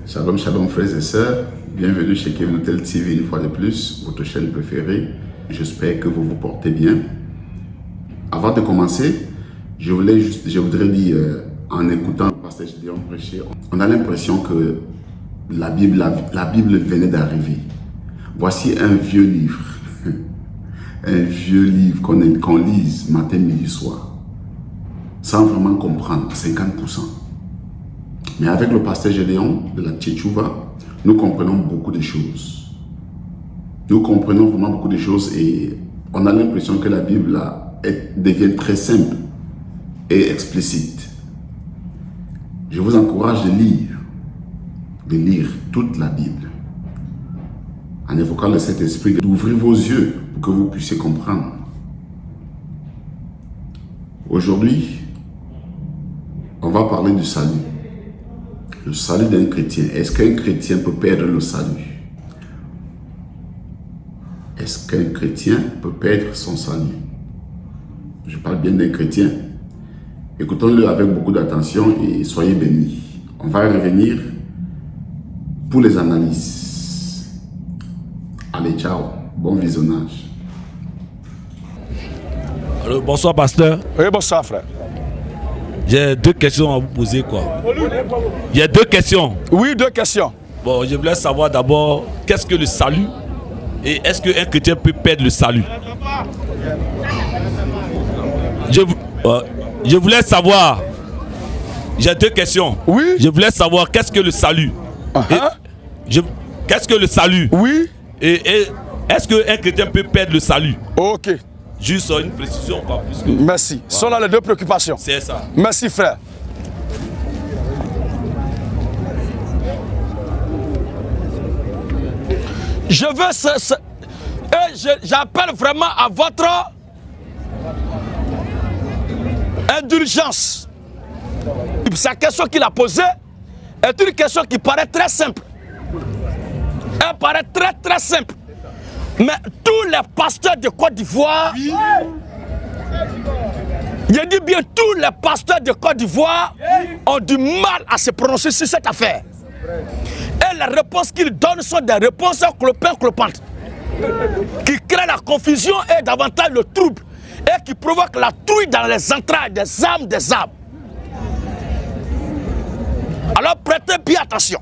Shalom, shalom frères et sœurs, bienvenue chez Kevin Hotel TV une fois de plus, votre chaîne préférée. J'espère que vous vous portez bien. Avant de commencer, je voudrais dire, en écoutant le pasteur Gédéon prêcher, on a l'impression que la Bible venait d'arriver. Voici un vieux livre, un vieux livre qu'on lise matin, midi, soir, sans vraiment comprendre, 50%. Mais avec le pasteur Gédéon de la Tchétchouva, nous comprenons beaucoup de choses. Nous comprenons vraiment beaucoup de choses et on a l'impression que la Bible là, devient très simple et explicite. Je vous encourage de lire toute la Bible. En évoquant le Saint-Esprit, d'ouvrir vos yeux pour que vous puissiez comprendre. Aujourd'hui, on va parler du salut. Le salut d'un chrétien. Est-ce qu'un chrétien peut perdre le salut? Est-ce qu'un chrétien peut perdre son salut? Je parle bien d'un chrétien. Écoutons-le avec beaucoup d'attention et soyez bénis. On va revenir pour les analyses. Allez, ciao. Bon visionnage. Alors, bonsoir, pasteur. Oui, bonsoir, frère. J'ai deux questions à vous poser, quoi. Il y a deux questions. Oui, deux questions. Bon, je voulais savoir d'abord, qu'est-ce que le salut? Et est-ce qu'un chrétien peut perdre le salut? Je voulais savoir, j'ai deux questions. Oui. Je voulais savoir, qu'est-ce que le salut? Qu'est-ce que le salut? Oui. Et est-ce qu'un chrétien peut perdre le salut? Ok. Juste une précision, pas plus que... Merci. Ce sont là les deux préoccupations. C'est ça. Merci, frère. Je veux j'appelle vraiment à votre indulgence. Sa question qu'il a posée est une question qui paraît très simple. Elle paraît très simple. Mais tous les pasteurs de Côte d'Ivoire, je dis bien tous les pasteurs de Côte d'Ivoire ont du mal à se prononcer sur cette affaire. Et les réponses qu'ils donnent sont des réponses clopantes, qui créent la confusion et davantage le trouble, et qui provoquent la trouille dans les entrailles des âmes des âmes. Alors prêtez bien attention.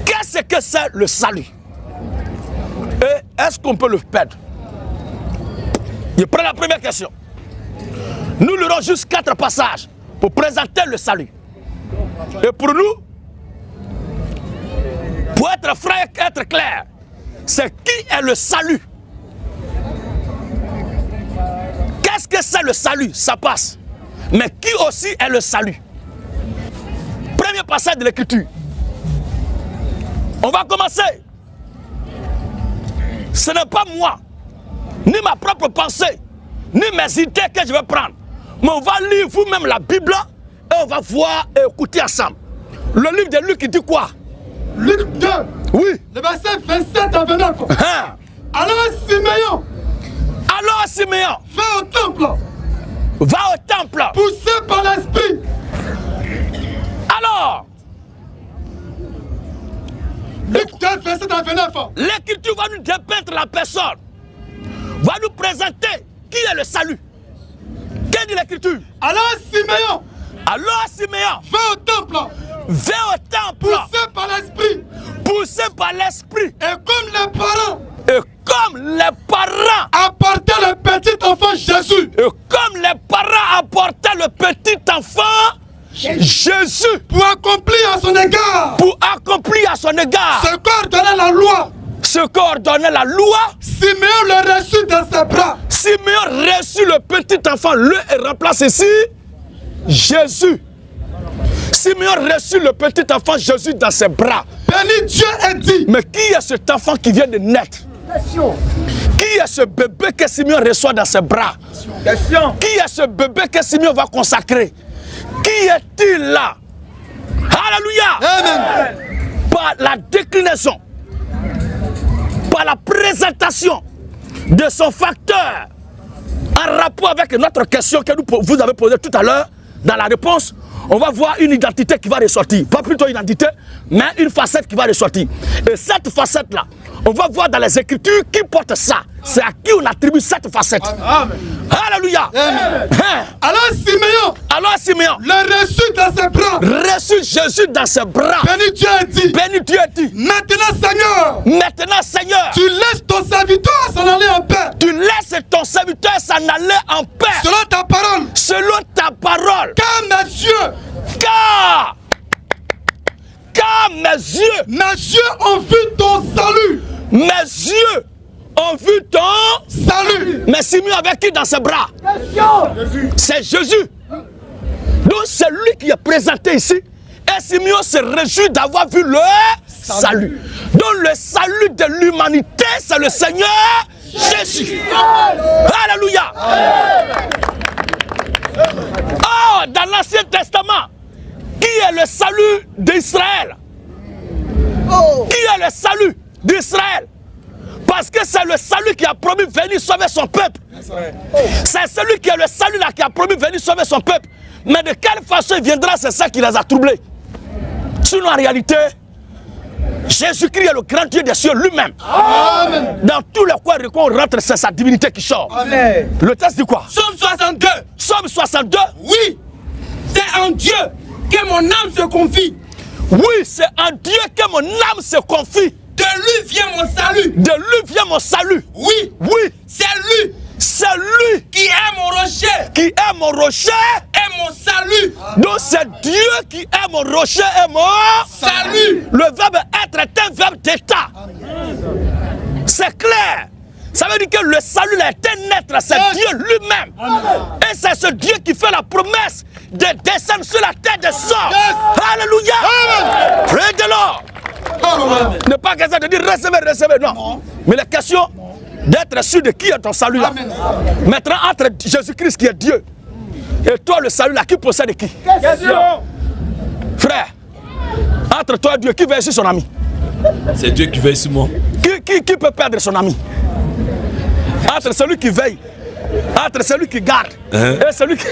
Qu'est-ce que c'est le salut? Et est-ce qu'on peut le perdre? Je prends la première question. Nous lirons juste 4 passages pour présenter le salut. Et pour nous, pour être franc et être clair, c'est qui est le salut? Qu'est-ce que c'est le salut? Ça passe. Mais qui aussi est le salut? Premier passage de l'Écriture. On va commencer. Ce n'est pas moi, ni ma propre pensée, ni mes idées que je vais prendre. Mais on va lire vous-même la Bible et on va voir et écouter ensemble. Le livre de Luc, il dit quoi? Luc 2, oui. Le verset 27 à 29. Hein? Alors Siméon Va au temple. poussé par l'esprit. Alors, Luc 2, verset à 29. l'Écriture va nous dépeindre la personne, va nous présenter qui est le salut. Qu'est-ce dit l'Écriture? Alors Siméon Va au temple. Poussé par l'esprit. Et comme les parents apportaient le petit enfant Jésus. Jésus. Pour accomplir à son égard. Ce qu'ordonnait la loi. Siméon le reçut dans ses bras. Siméon reçut le petit enfant, et remplace ici Jésus. Siméon reçut le petit enfant Jésus dans ses bras. Béni Dieu et dit. Mais qui est cet enfant qui vient de naître? Qui est ce bébé que Siméon reçoit dans ses bras? Qui est ce bébé que Siméon va consacrer? Qui est-il là? Alléluia. Amen. Par la déclinaison, par la présentation de son facteur en rapport avec notre question que vous avez posée tout à l'heure, dans la réponse, on va voir une identité qui va ressortir. Pas plutôt une identité, mais une facette qui va ressortir. Et cette facette-là, on va voir dans les Écritures qui porte ça. C'est à qui on attribue cette facette. Amen. Alléluia. Amen. Alors Siméon, le reçu dans ses bras. Reçu Jésus dans ses bras. Béni Dieu est dit. Béni Dieu est dit. Maintenant Seigneur, tu laisses ton serviteur s'en aller en paix. Tu laisses ton serviteur s'en aller en paix. Selon ta parole. Selon ta parole. Car mes yeux. Car mes yeux ont vu ton salut. Mes yeux ont vu ton salut. Mais Simeon avec qui dans ses bras? C'est Jésus. Donc c'est lui qui est présenté ici. Et Simeon se réjouit d'avoir vu le salut. Donc le salut de l'humanité, c'est le Seigneur Jésus. Alléluia. Oh, dans l'Ancien Testament, qui est le salut d'Israël? Qui est le salut d'Israël? Parce que c'est le salut qui a promis venir sauver son peuple. C'est celui qui est le salut là qui a promis venir sauver son peuple. Mais de quelle façon il viendra, c'est ça qui les a troublés. Sinon en réalité, Jésus-Christ est le grand Dieu des cieux lui-même. Dans tous les coins on rentre, c'est sa divinité qui sort. Amen. Le texte dit quoi? Psaume 62. Psaume 62. Oui, c'est en Dieu que mon âme se confie. Oui, c'est en Dieu que mon âme se confie. De lui vient mon salut. De lui vient mon salut. Oui. Oui. C'est lui. C'est lui qui est mon rocher. Qui est mon rocher. Et mon salut. Donc c'est Dieu qui est mon rocher et mon salut. Le verbe être est un verbe d'état. C'est clair. Ça veut dire que le salut est un être, c'est Dieu lui-même. Et c'est ce Dieu qui fait la promesse de descendre sur la terre des sorts. Alléluia. Prie de l'or. Ne pas question de dire recevez, non. Mais la question d'être sûr de qui est ton salut là. Maintenant, entre Jésus-Christ qui est Dieu et toi le salut là, qui possède qui? Frère, entre toi et Dieu, qui veille sur son ami? C'est Dieu qui veille sur moi. Qui peut perdre son ami? Entre celui qui veille, entre celui qui garde et celui qui...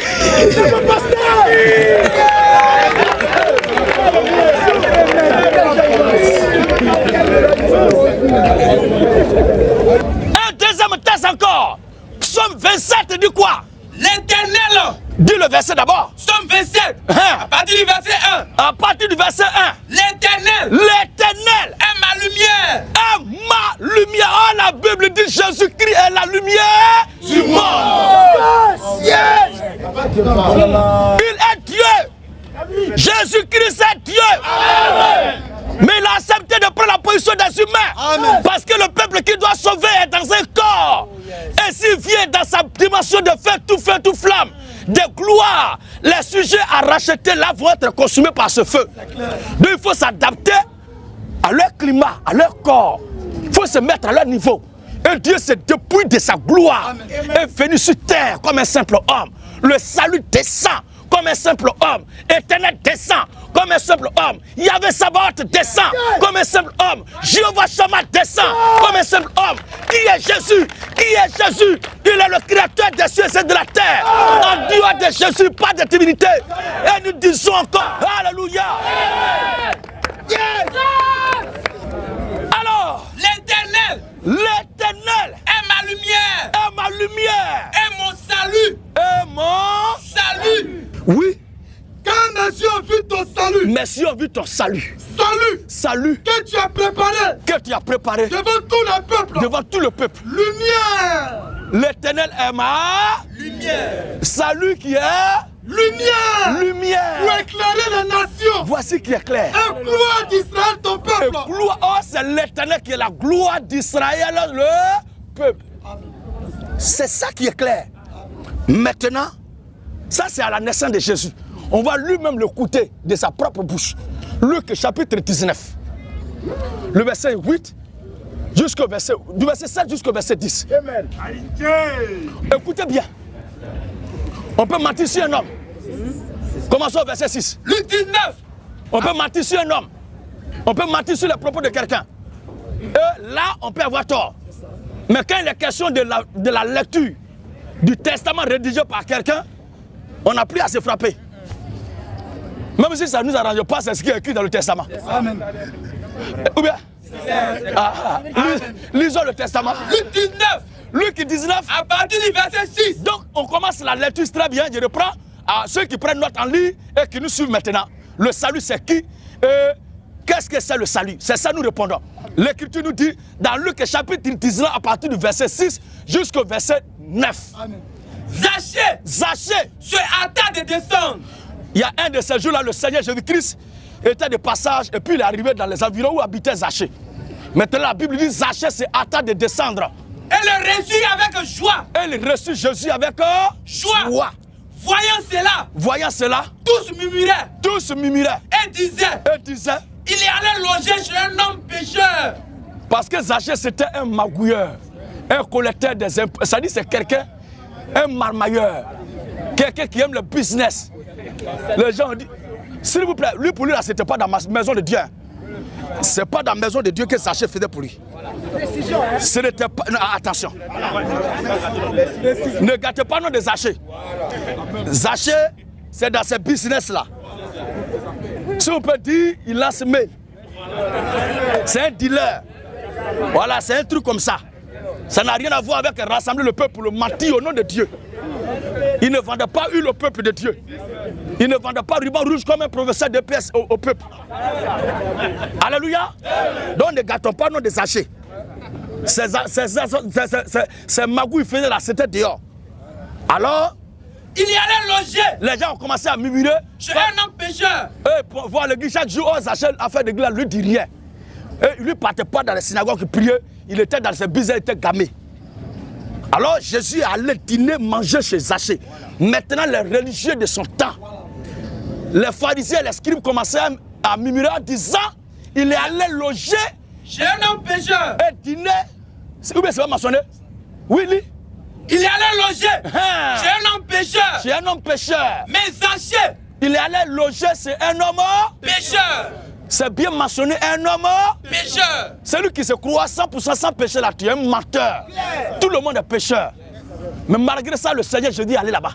Un deuxième texte encore. Psaume 27 dit quoi? L'Éternel. Dis le verset d'abord. Psaume 27. À partir du verset 1. À partir du verset 1. L'Éternel. L'Éternel est ma lumière. Est ma lumière. Oh, la Bible dit Jésus-Christ est la lumière du monde. Il est Dieu. Jésus-Christ est Dieu. Amen. Mais il a accepté de prendre la position des humains. Amen. Parce que le peuple qui doit sauver est dans un corps. Et s'il vient dans sa dimension de feu, tout flamme, de gloire, les sujets à racheter là vont être consumés par ce feu. Donc il faut s'adapter à leur climat, à leur corps. Il faut se mettre à leur niveau. Et Dieu se dépouille de sa gloire. Est venu sur terre comme un simple homme. Le salut descend comme un simple homme. Éternel descend comme un simple homme. Yahvé Sabaoth descend comme un simple homme. Jéhovah Shammah descend comme un simple homme. Qui est Jésus? Qui est Jésus? Il est le créateur des cieux et de la terre. En dehors de Jésus, pas de divinité. Et nous disons encore, Alléluia. Alors, l'Éternel est ma lumière. Est ma lumière. Et mon salut. Et mon salut. Oui. Car mes yeux ont vu ton salut. Mes yeux ont vu ton salut. Salut. Que tu as préparé. Devant tout le peuple. Devant tout le peuple. Lumière. L'Éternel est ma lumière. Salut qui est lumière. Pour éclairer les nations. Voici qui est clair. Et gloire d'Israël ton peuple. C'est l'Éternel qui est la gloire d'Israël le peuple. C'est ça qui est clair. Maintenant, ça c'est à la naissance de Jésus. On va lui-même l'écouter de sa propre bouche. Luc chapitre 19. Le verset 8 jusqu'au verset, du verset 7 jusqu'au verset 10. Amen. Écoutez bien. On peut mentir sur un homme. Commençons au verset 6. Luc 19. On peut mentir sur un homme. On peut mentir sur les propos de quelqu'un. Et là, on peut avoir tort. Mais quand il est question de la lecture du testament rédigé par quelqu'un, on n'a plus à se frapper. Même si ça ne nous arrange pas, c'est ce qui est écrit dans le Testament. Amen. Ou bien lisons le Testament. Luc 19. Luc 19. À partir du verset 6. Donc on commence la lecture très bien. Je reprends à ceux qui prennent note en ligne et qui nous suivent maintenant. Le salut c'est qui? Qu'est-ce que c'est le salut? C'est ça nous répondons. L'écriture nous dit dans Luc chapitre 19 à partir du verset 6 jusqu'au verset 9. Amen. Zachée se hâta de descendre. Il y a un de ces jours-là, le Seigneur Jésus-Christ était de passage et puis il est arrivé dans les environs où habitait Zachée. Maintenant la Bible dit Zachée se hâta de descendre. Elle le reçut avec joie. Elle reçut Jésus avec joie. Voyant cela, tous murmuraient. Et disaient, il est allé loger chez un homme pécheur. Parce que Zachée c'était un magouilleur, un collecteur des impôts. Ça dit c'est quelqu'un, un marmailleur, quelqu'un qui aime le business. Les gens ont dit, s'il vous plaît, lui pour lui là c'était pas dans ma maison de Dieu. C'est pas dans la maison de Dieu que Zachée faisait pour lui. Ce n'était pas. Non, attention. Ne gâtez pas le nom de Zachée. Zachée, c'est dans ce business-là. Si on peut dire, il lance mail. C'est un dealer. Voilà, c'est un truc comme ça. Ça n'a rien à voir avec rassembler le peuple pour le mentir au nom de Dieu. Il ne vendait pas le peuple de Dieu. Il ne vendait pas ruban rouge comme un professeur de pièces au peuple. Alléluia. Donc ne gâtons pas le nom de Zachée. Ces magouilles faisaient la c'était dehors. Alors, il y allait loger. Les gens ont commencé à murmurer. Chez un homme pécheur. Et pour voir l'église chaque jour, Zachée a fait de l'église, lui dit rien. Et il ne partait pas dans les synagogues qui priaient. Il était dans ses business, il était gamé. Alors Jésus allait dîner, manger chez Zachée. Maintenant, les religieux de son temps, les pharisiens et les scribes commençaient à murmurer en disant il est allé loger chez un homme pécheur. Et dîner. Ou bien c'est pas mentionné? Oui, lui. Il est allé loger chez un homme pécheur. Chez un homme pécheur. Mais Zachée, il est allé loger chez un homme pécheur. C'est bien mentionné, un homme pécheur. Celui qui se croit 100% sans péché là, tu es un menteur. Tout le monde est pécheur. Mais malgré ça, le Seigneur Jésus allait là-bas.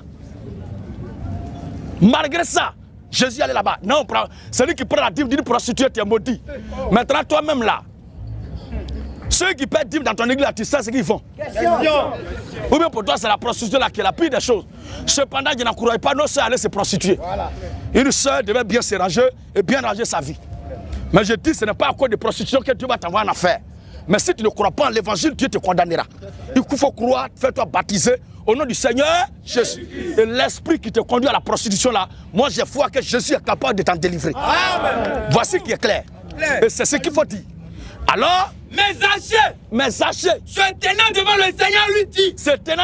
Malgré ça, Jésus allait là-bas. Non, celui qui prend la dîme d'une prostituée, tu es maudit. Maintenant, toi-même là, ceux qui paient dîme dans ton église, tu sais ce qu'ils font. Ou bien pour toi, c'est la prostituée là qui est la pire des choses. Cependant, je n'encourage pas nos soeurs à aller se prostituer. Une soeur devait bien se ranger et bien ranger sa vie. Mais je dis, ce n'est pas à cause de prostitution que Dieu va t'envoyer en affaire. Mais si tu ne crois pas en l'évangile, Dieu te condamnera. Il faut croire, fais-toi baptiser au nom du Seigneur Jésus. Et l'esprit qui te conduit à la prostitution là, moi j'ai foi que Jésus est capable de t'en délivrer. Amen. Voici qui est clair. Et c'est ce qu'il faut dire. Alors, mais Zachée, se tenant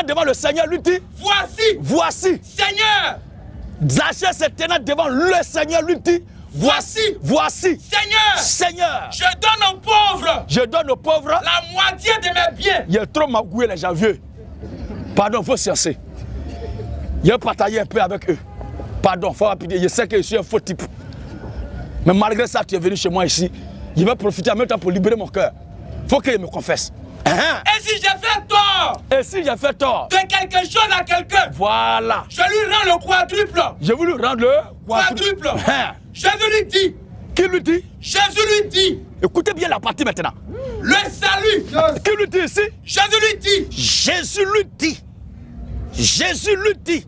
devant le Seigneur lui dit, voici, Seigneur. Zachée se tenant devant le Seigneur lui dit, voici, Seigneur, je donne aux pauvres la moitié de mes biens. Il y a trop magouillé les gens vieux. Pardon, il faut sciencer. Il a partagé un peu avec eux. Pardon, il faut rapide. Je sais que je suis un faux type. Mais malgré ça, tu es venu chez moi ici. Je vais profiter en même temps pour libérer mon cœur. Il faut qu'il me confesse. Et si j'ai fait tort de quelque chose à quelqu'un, voilà, je lui rends le quadruple. Je veux lui rendre le quadruple. Jésus lui dit. Qui lui dit? Jésus lui dit. Écoutez bien la partie maintenant. Le salut. Qui lui dit ici? Jésus lui dit. Jésus lui dit.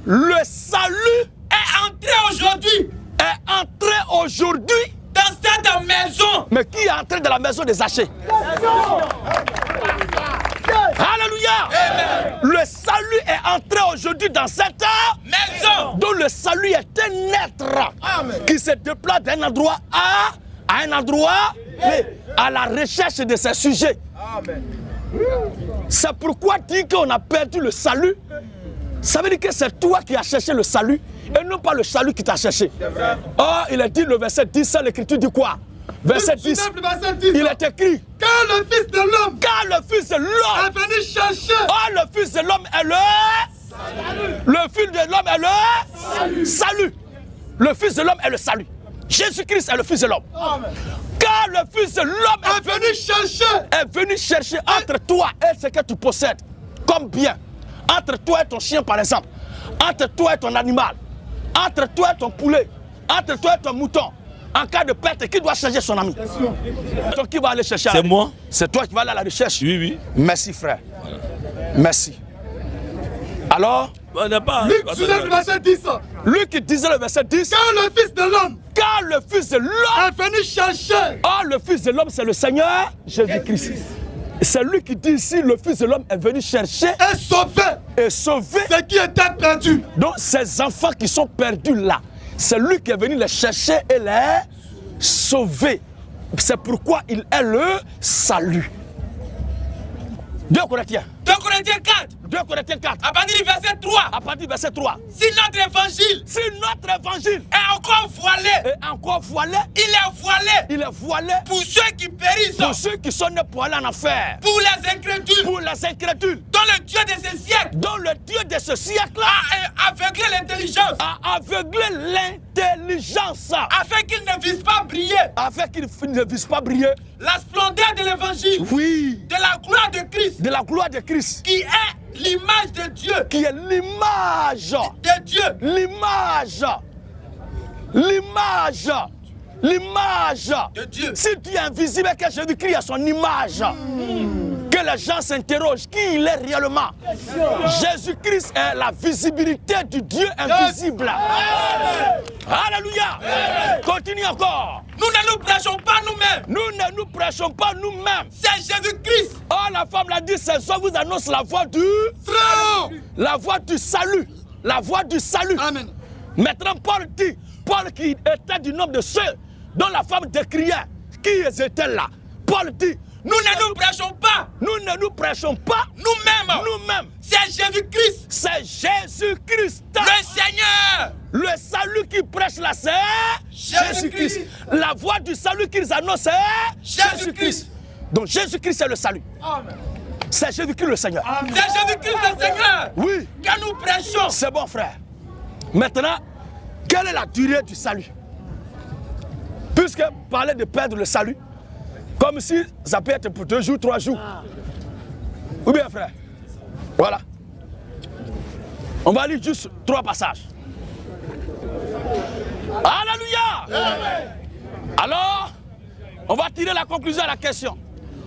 Le salut est entré aujourd'hui. Dans cette maison. Mais qui est entré dans la maison des Zachée? Alléluia. Amen. Le salut est entré aujourd'hui dans cette maison. Donc le salut est un être qui se déplace d'un endroit A à un endroit B, à la recherche de ses sujets. Amen. C'est pourquoi dire qu'on a perdu le salut. Ça veut dire que c'est toi qui as cherché le salut et non pas le salut qui t'a cherché. Or, il est dit le verset 10, l'écriture dit quoi? Verset 10, il est écrit car le Fils de l'homme est venu chercher. Oh, le Fils de l'homme est le salut. Le Fils de l'homme est le salut. Le Fils de l'homme est le salut. Jésus-Christ est le Fils de l'homme. Car le Fils de l'homme est venu chercher entre toi et ce que tu possèdes comme bien. Entre toi et ton chien par exemple. Entre toi et ton animal. Entre toi et ton poulet. Entre toi et ton mouton, en cas de perte, qui doit chercher son ami? Donc qui va aller chercher? C'est moi. C'est toi qui vas aller à la recherche? Oui, oui. Merci frère. Merci. Alors, Luc 19, verset 10. Luc disait le verset 10. Car le Fils de l'homme Car le Fils de l'homme est venu chercher. Ah, le Fils de l'homme, c'est le Seigneur Jésus-Christ. C'est lui qui dit ici, le Fils de l'homme est venu chercher Et sauver et sauver. ce qui était perdu. Donc, ces enfants qui sont perdus là, c'est lui qui est venu les chercher et les sauver. C'est pourquoi il est le salut. 2 Corinthiens. 2 Corinthiens 4, 2 Corinthiens 4. à partir du verset 3. À partir du verset 3. Si notre évangile Si notre évangile est encore voilé, est encore voilé, il est voilé pour ceux qui périssent, pour ceux qui sont nés pour aller en enfer, pour les incrédules, pour les incrédules, dont le Dieu de ce siècle dont le Dieu de ce siècle-là a aveuglé l'intelligence, a aveuglé l'intelligence, afin qu'ils ne puissent pas briller afin qu'ils ne puissent pas briller, la splendeur de l'évangile, oui, de la gloire de Christ, de la gloire de Christ, qui est l'image de Dieu, qui est l'image, de Dieu. l'image, l'image, l'image De Dieu. Si tu es invisible et que Jésus-Christ a son image, que les gens s'interrogent qui il est réellement. Jésus-Christ est la visibilité du Dieu invisible. Alléluia. Continue encore. Nous ne nous prêchons pas nous-mêmes. Nous ne nous prêchons pas nous-mêmes. C'est Jésus-Christ. Oh, la femme l'a dit, c'est ça vous annonce la voix du la voix du salut. La voix du salut. Amen. Maintenant, Paul dit, Paul qui était du nombre de ceux dont la femme décriait, qui étaient là. Paul dit, Nous ne nous prêchons pas nous ne nous prêchons pas nous-mêmes. nous-mêmes. C'est Jésus-Christ, C'est Jésus-Christ. le Seigneur. Le salut qui prêche là, c'est Jésus-Christ. La voix du salut qu'ils annoncent, c'est Jésus-Christ. Donc Jésus-Christ, c'est le salut. C'est Jésus-Christ le Seigneur. C'est Jésus-Christ le Seigneur Oui, que nous prêchons. c'est bon, frère. Maintenant, quelle est la durée du salut? Puisque parler de perdre le salut, comme si ça peut être pour 2 jours, 3 jours. Ou bien, frère? Voilà. On va lire juste 3 passages. Alléluia! Alors, on va tirer la conclusion à la question.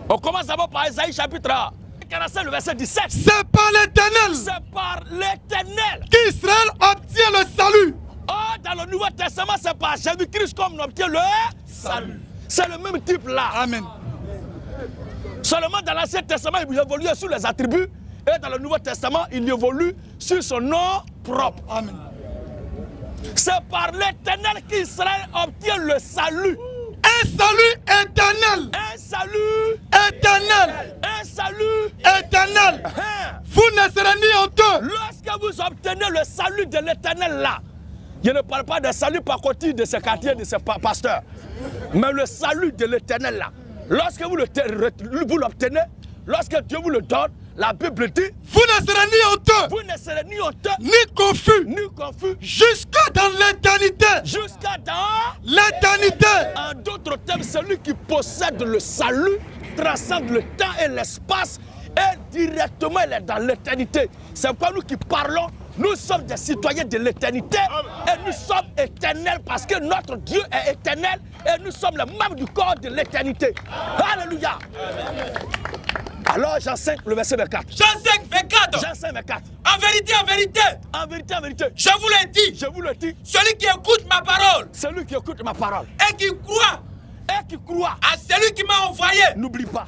On commence d'abord par Ésaïe chapitre 45, le verset 17. C'est par l'Éternel C'est par l'Éternel qu'Israël obtient le salut. Oh, dans le Nouveau Testament, c'est par Jésus-Christ qu'on obtient le salut. C'est le même type là. Amen. Seulement dans l'Ancien Testament, il évolue sur les attributs. Et dans le Nouveau Testament, il évolue sur son nom propre. Amen. C'est par l'Éternel qu'Israël obtient le salut. Un salut éternel. Un salut. Éternel. Un salut. Éternel. Hein. Vous ne serez ni honteux. Lorsque vous obtenez le salut de l'Éternel là, je ne parle pas de salut par côté de ce quartier, de ce pasteur, mais le salut de l'Éternel là, lorsque vous l'obtenez, lorsque Dieu vous le donne, la Bible dit, Vous ne serez ni honteux. vous ne serez ni honteux, Ni confus. ni confus, Jusqu'à dans l'éternité. jusqu'à dans... L'éternité. En d'autres termes, celui qui possède le salut transcende le temps et l'espace et directement il est dans l'éternité. C'est pourquoi nous qui parlons, nous sommes des citoyens de l'éternité et nous sommes éternels parce que notre Dieu est éternel et nous sommes les membres du corps de l'éternité. Alléluia. Alors Jean 5, le verset 24. Jean 5, 24. Jean 5, 24. En vérité, En vérité, en vérité, je vous l'ai dit, je vous le dis, celui qui écoute ma parole celui qui écoute ma parole et qui croit et qui croit, à celui qui m'a envoyé, n'oublie pas,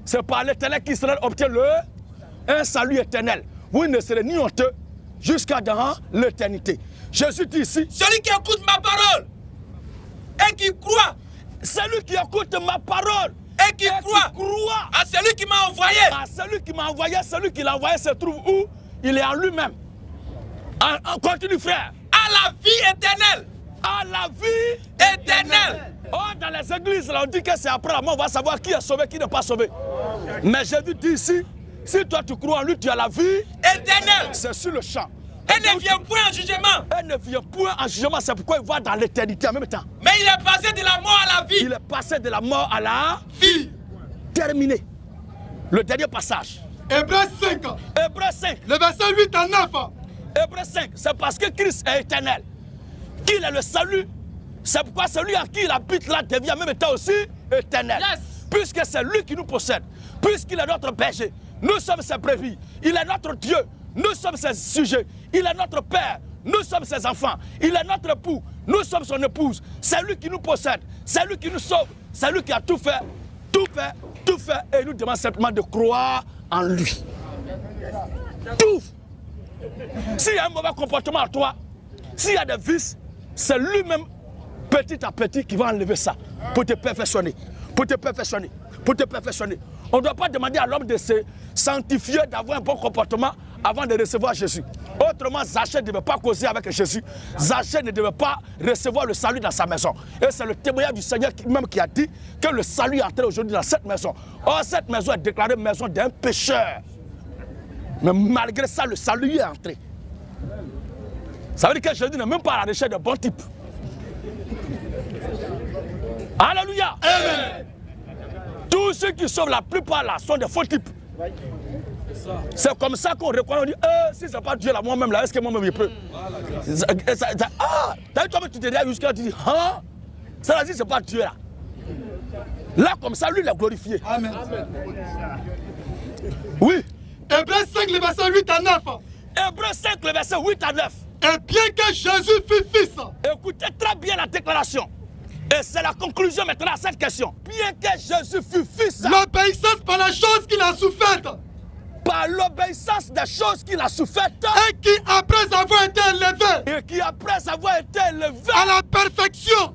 c'est par l'éternel qu'Israël obtient un salut éternel. Vous ne serez ni honteux jusqu'à dans l'éternité. Jésus dit ici, celui qui écoute ma parole et qui croit celui qui écoute ma parole et qui croit à celui qui m'a envoyé, à celui qui m'a envoyé, celui qui l'a envoyé se trouve où? Il est en lui-même. Continue frère. à la vie éternelle. À la vie Éternelle. Oh, dans les églises, là, on dit que c'est après la mort, on va savoir qui est sauvé, qui n'est pas sauvé. Mais Jésus dit ici, si toi tu crois en lui, tu as la vie Éternelle. c'est sur le champ. Elle ne vient point en jugement, Elle ne vient point en jugement, c'est pourquoi il va dans l'éternité en même temps. mais il est passé de la mort à la vie. Il est passé de la mort à la Vie. terminé. Le dernier passage. Hébreux 5. Hébreux 5. Le verset 8 à 9. Hébreux 5. C'est parce que Christ est éternel qu'il est le salut C'est pourquoi celui à qui il habite là devient en même temps aussi éternel. Yes. Puisque c'est lui qui nous possède, puisqu'il est notre berger, nous sommes ses brebis, il est notre Dieu, nous sommes ses sujets, il est notre Père, nous sommes ses enfants, il est notre époux, nous sommes son épouse, c'est lui qui nous possède, c'est lui qui nous sauve, c'est lui qui a tout fait, et il nous demande simplement de croire en lui. Tout. S'il y a un mauvais comportement à toi, s'il y a des vices, c'est lui-même petit à petit qui va enlever ça pour te perfectionner, pour te perfectionner, pour te perfectionner. On ne doit pas demander à l'homme de se sanctifier, d'avoir un bon comportement avant de recevoir Jésus. Autrement, Zachée ne devait pas causer avec Jésus. Zachée ne devait pas recevoir le salut dans sa maison. Et c'est le témoignage du Seigneur même qui a dit que le salut est entré aujourd'hui dans cette maison. Or, cette maison est déclarée maison d'un pécheur. Mais malgré ça, le salut est entré. Ça veut dire que Jésus n'est même pas à la recherche de bons types. Alléluia. Amen. Tous ceux qui sauvent, la plupart là, sont des faux types. C'est comme ça qu'on reconnaît, on dit, si c'est pas Dieu là, moi-même là, est-ce que moi-même je peux? T'as vu toi-même, tu te dis jusqu'à là, tu dis, ça veut dire c'est pas Dieu là. Là, comme ça, lui, il est glorifié. Amen. Oui. Hébreux 5, le verset 8 à 9. Hébreux 5, le verset 8 à 9. Et bien que Jésus fût fils, Écoutez très bien la déclaration. Et c'est la conclusion maintenant à cette question. Bien que Jésus fût fils, l'obéissance par la chose qu'il a soufferte, par l'obéissance des choses qu'il a souffert, et qui après avoir été élevé, et qui après avoir été élevé à la perfection,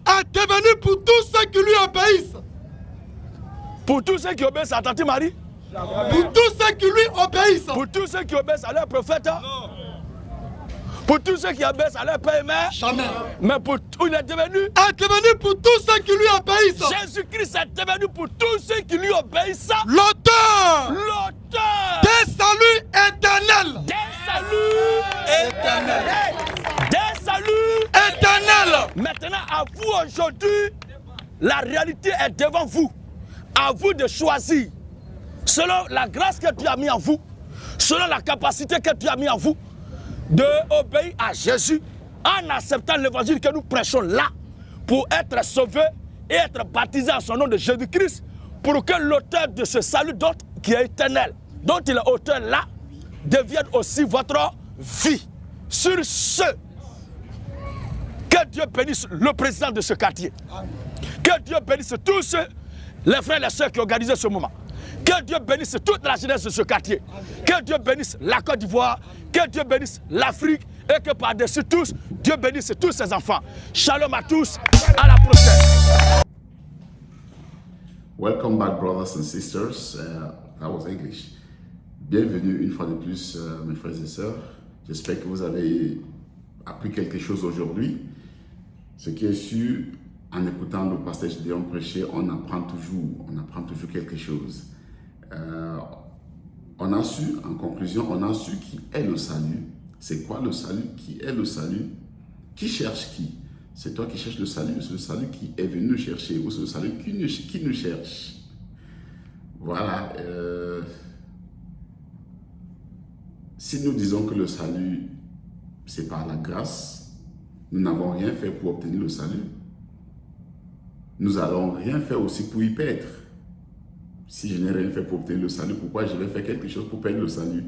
est devenu pour tous ceux qui lui obéissent. Pour tous ceux qui obéissent à Tante Marie, pour tous ceux qui lui obéissent, pour tous ceux qui obéissent à leur prophète, pour tous ceux qui obéissent à leur père et mère, jamais. Mais pour il est devenu pour tous ceux qui lui obéissent. Jésus-Christ est devenu pour tous ceux qui lui obéissent L'auteur des saluts éternels. Maintenant, à vous aujourd'hui, la réalité est devant vous. À vous de choisir, selon la grâce que Dieu a mis en vous, selon la capacité que Dieu a mis en vous, d'obéir à Jésus en acceptant l'évangile que nous prêchons là, pour être sauvé et être baptisé en son nom de Jésus-Christ, pour que l'auteur de ce salut qui est éternel, dont il est auteur là, devienne aussi votre vie. Sur ce, que Dieu bénisse le président de ce quartier. Que Dieu bénisse tous les frères et les sœurs qui ont organisé ce moment. Que Dieu bénisse toute la jeunesse de ce quartier. Que Dieu bénisse la Côte d'Ivoire. Que Dieu bénisse l'Afrique. Et que par-dessus tous, Dieu bénisse tous ses enfants. Shalom à tous. À la prochaine. Welcome back, brothers and sisters. That was English. Bienvenue une fois de plus, mes frères et sœurs. J'espère que vous avez appris quelque chose aujourd'hui. Ce qui est sûr, en écoutant le pasteur Gédéon prêcher, on apprend toujours quelque chose. On a su, en conclusion, on a su qui est le salut. C'est quoi le salut? Qui est le salut? Qui cherche qui? C'est toi qui cherches le salut, c'est le salut qui est venu chercher, ou c'est le salut qui nous cherche. Voilà. Si nous disons que le salut, c'est par la grâce, nous n'avons rien fait pour obtenir le salut. Nous n'allons rien faire aussi pour y perdre. Si je n'ai rien fait pour obtenir le salut, pourquoi je vais faire quelque chose pour perdre le salut?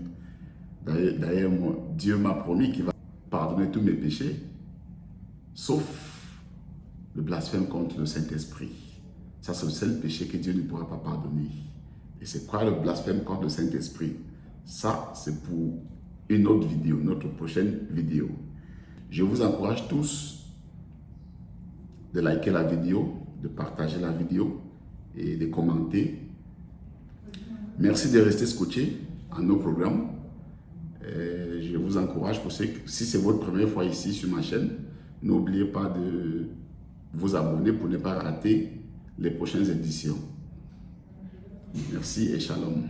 D'ailleurs, Dieu m'a promis qu'il va pardonner tous mes péchés, sauf le blasphème contre le Saint-Esprit. Ça, c'est le seul péché que Dieu ne pourra pas pardonner. Et c'est quoi le blasphème contre le Saint-Esprit? Ça, c'est pour une autre vidéo, notre prochaine vidéo. Je vous encourage tous de liker la vidéo, de partager la vidéo et de commenter. Merci de rester scotché à nos programmes. Je vous encourage, si c'est votre première fois ici sur ma chaîne, n'oubliez pas de vous abonner pour ne pas rater les prochaines éditions. Merci et shalom.